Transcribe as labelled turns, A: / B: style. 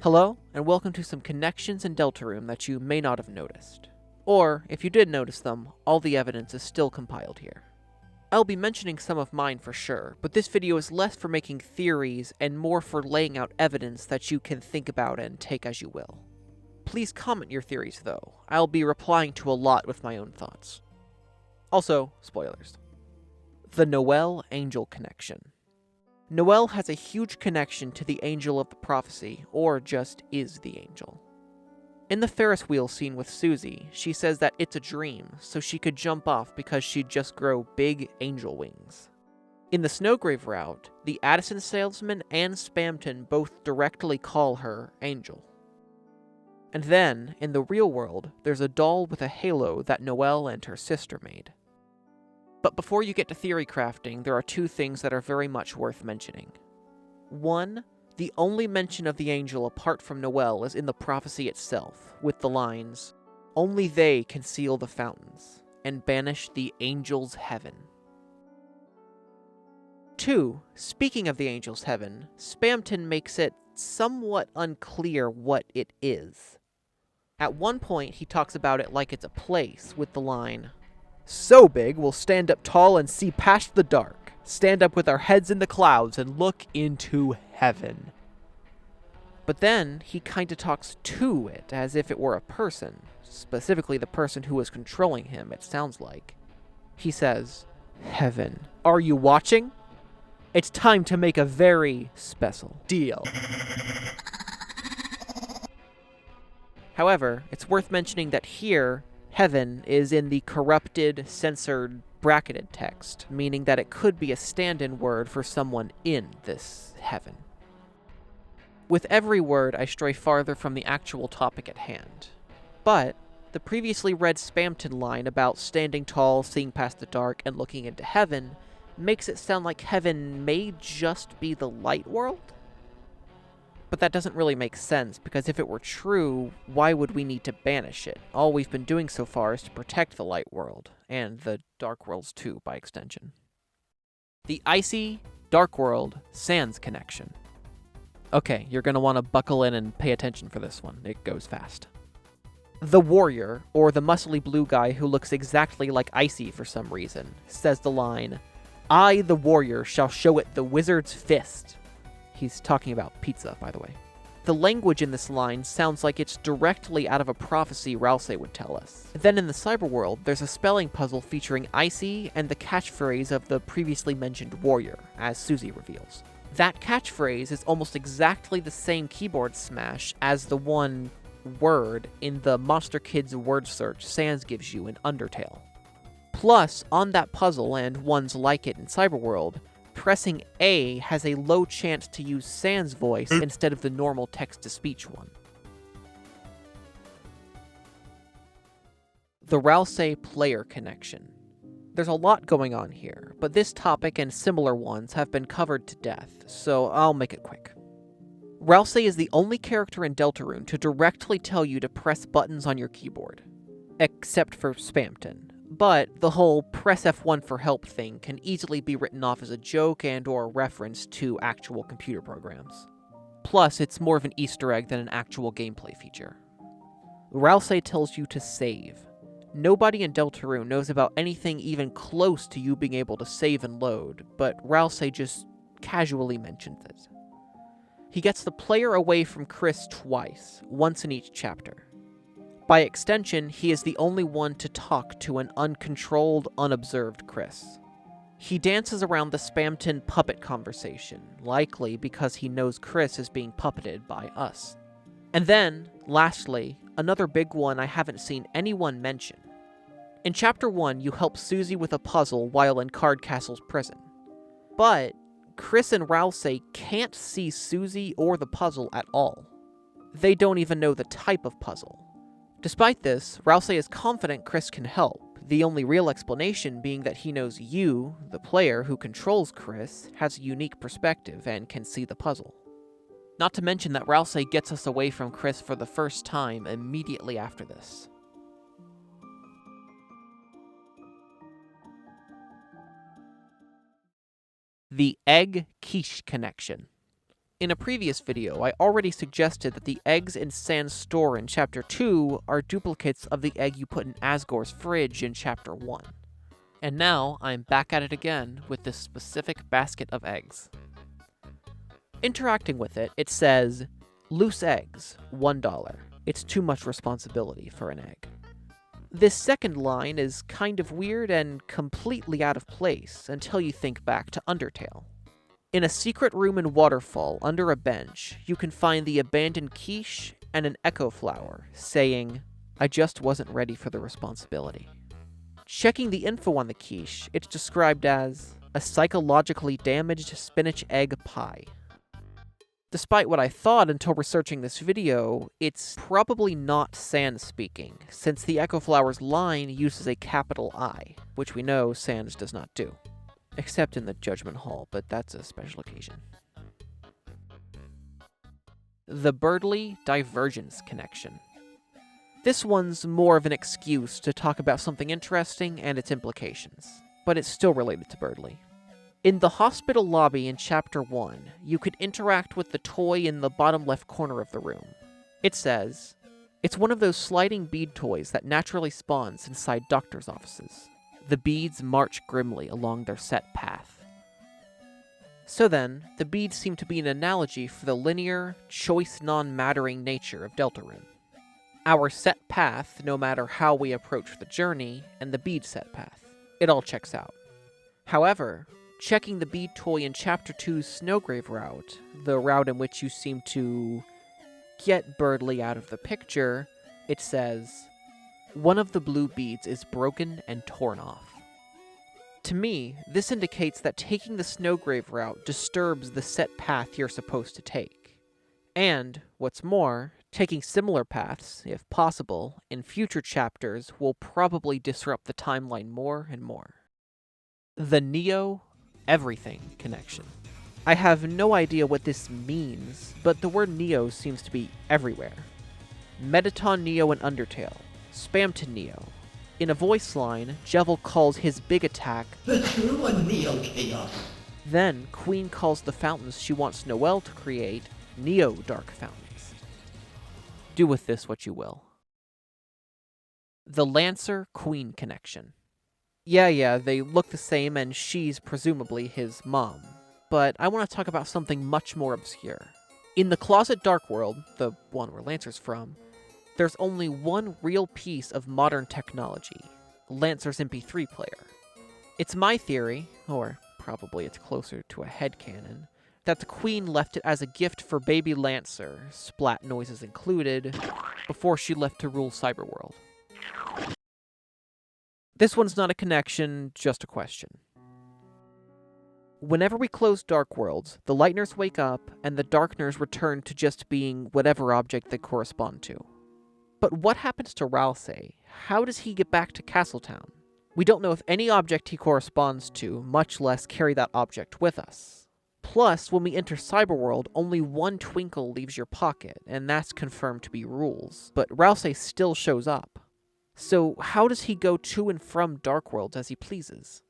A: Hello, and welcome to some connections in Deltarune that you may not have noticed. Or, if you did notice them, all the evidence is still compiled here. I'll be mentioning some of mine for sure, but this video is less for making theories and more for laying out evidence that you can think about and take as you will. Please comment your theories though, I'll be replying to a lot with my own thoughts. Also, spoilers. The Noelle Angel Connection. Noelle has a huge connection to the Angel of the Prophecy, or just is the Angel. In the Ferris wheel scene with Susie, she says that it's a dream, so she could jump off because she'd just grow big angel wings. In the Snowgrave route, the Addison salesman and Spamton both directly call her Angel. And then, in the real world, there's a doll with a halo that Noelle and her sister made. But before you get to theory crafting, there are two things that are very much worth mentioning. One, the only mention of the angel apart from Noelle is in the prophecy itself, with the lines, "Only they can seal the fountains, and banish the angels' heaven." 2. Speaking of the angels' heaven, Spamton makes it somewhat unclear what it is. At one point, he talks about it like it's a place, with the line, "So big we'll stand up tall and see past the dark, stand up with our heads in the clouds and look into heaven." But then, he kinda talks to it as if it were a person, specifically the person who was controlling him, it sounds like. He says, "Heaven, are you watching? It's time to make a very special deal." However, it's worth mentioning that here, heaven is in the corrupted, censored, bracketed text, meaning that it could be a stand-in word for someone in this heaven. With every word, I stray farther from the actual topic at hand. But the previously read Spamton line about standing tall, seeing past the dark, and looking into heaven makes it sound like heaven may just be the light world? But that doesn't really make sense, because if it were true, why would we need to banish it? All we've been doing so far is to protect the light world, and the dark worlds too, by extension. The icy, dark world, sands connection. Okay, you're going to want to buckle in and pay attention for this one. It goes fast. The warrior, or the muscly blue guy who looks exactly like Icy for some reason, says the line, "I, the warrior, shall show it the wizard's fist." He's talking about pizza, by the way. The language in this line sounds like it's directly out of a prophecy Ralsei would tell us. Then in the cyberworld, there's a spelling puzzle featuring Icy and the catchphrase of the previously mentioned warrior, as Susie reveals. That catchphrase is almost exactly the same keyboard smash as the one word in the Monster Kids word search Sans gives you in Undertale. Plus, on that puzzle and ones like it in Cyberworld, pressing A has a low chance to use Sans voice instead of the normal text-to-speech one. The Ralsei player connection. There's a lot going on here, but this topic and similar ones have been covered to death, so I'll make it quick. Ralsei is the only character in Deltarune to directly tell you to press buttons on your keyboard. Except for Spamton. But the whole press F1 for help thing can easily be written off as a joke and or reference to actual computer programs. Plus, it's more of an Easter egg than an actual gameplay feature. Ralsei tells you to save. Nobody in Deltarune knows about anything even close to you being able to save and load, but Ralsei just casually mentions it. He gets the player away from Kris twice, once in each chapter. By extension, he is the only one to talk to an uncontrolled, unobserved Kris. He dances around the Spamton puppet conversation, likely because he knows Kris is being puppeted by us. And then, lastly, another big one I haven't seen anyone mention. In Chapter 1, you help Susie with a puzzle while in Cardcastle's prison. But Kris and Ralsei can't see Susie or the puzzle at all. They don't even know the type of puzzle. Despite this, Ralsei is confident Kris can help, the only real explanation being that he knows you, the player who controls Kris, has a unique perspective and can see the puzzle. Not to mention that Ralsei gets us away from Kris for the first time immediately after this. The egg-quiche connection. In a previous video, I already suggested that the eggs in Sans store in Chapter 2 are duplicates of the egg you put in Asgore's fridge in Chapter 1. And now, I'm back at it again with this specific basket of eggs. Interacting with it, it says, "Loose eggs, $1. It's too much responsibility for an egg." This second line is kind of weird and completely out of place until you think back to Undertale. In a secret room in Waterfall, under a bench, you can find the abandoned quiche and an echo flower, saying, "I just wasn't ready for the responsibility." Checking the info on the quiche, it's described as a psychologically damaged spinach egg pie. Despite what I thought until researching this video, it's probably not Sans speaking, since the echo flower's line uses a capital I, which we know Sans does not do. Except in the Judgment Hall, but that's a special occasion. The Berdly Divergence Connection. This one's more of an excuse to talk about something interesting and its implications, but it's still related to Berdly. In the hospital lobby in Chapter 1, you could interact with the toy in the bottom left corner of the room. It says, "It's one of those sliding bead toys that naturally spawns inside doctors' offices. The beads march grimly along their set path." So then, the beads seem to be an analogy for the linear, choice non-mattering nature of Deltarune. Our set path, no matter how we approach the journey, and the bead set path. It all checks out. However, checking the bead toy in Chapter 2's Snowgrave route, the route in which you seem to get Berdly out of the picture, it says, "One of the blue beads is broken and torn off." To me, this indicates that taking the Snowgrave route disturbs the set path you're supposed to take. And, what's more, taking similar paths, if possible, in future chapters will probably disrupt the timeline more and more. The Neo Everything Connection. I have no idea what this means, but the word Neo seems to be everywhere. Mettaton Neo in Undertale, Spamton Neo. In a voice line, Jevil calls his big attack
B: the true and Neo Chaos.
A: Then, Queen calls the fountains she wants Noelle to create Neo Dark Fountains. Do with this what you will. The Lancer-Queen Connection. Yeah, they look the same and she's presumably his mom. But I want to talk about something much more obscure. In the Closet Dark World, the one where Lancer's from, there's only one real piece of modern technology, Lancer's MP3 player. It's my theory, or probably it's closer to a headcanon, that the Queen left it as a gift for baby Lancer, splat noises included, before she left to rule Cyberworld. This one's not a connection, just a question. Whenever we close Dark Worlds, the Lightners wake up, and the Darkners return to just being whatever object they correspond to. But what happens to Ralsei? How does he get back to Castletown? We don't know if any object he corresponds to, much less carry that object with us. Plus, when we enter Cyberworld, only one twinkle leaves your pocket, and that's confirmed to be rules, but Ralsei still shows up. So how does he go to and from Dark Worlds as he pleases?